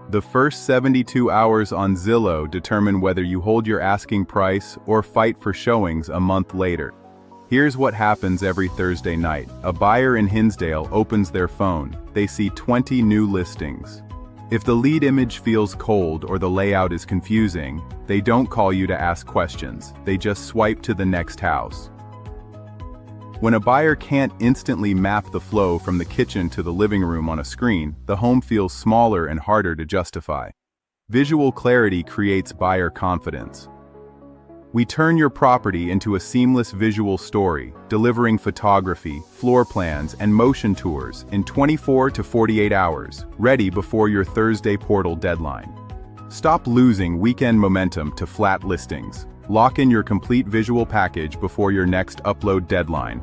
The first 72 hours on Zillow determine whether you hold your asking price or fight for showings a month later. Here's what happens every Thursday night. A buyer in Hinsdale opens their phone. They see 20 new listings. If the lead image feels cold or the layout is confusing, they don't call you to ask questions. They just swipe to the next house. When a buyer can't instantly map the flow from the kitchen to the living room on a screen, the home feels smaller and harder to justify. Visual clarity creates buyer confidence. We turn your property into a seamless visual story, delivering photography, floor plans, and motion tours in 24 to 48 hours, ready before your Thursday portal deadline. Stop losing weekend momentum to flat listings. Lock in your complete visual package before your next upload deadline.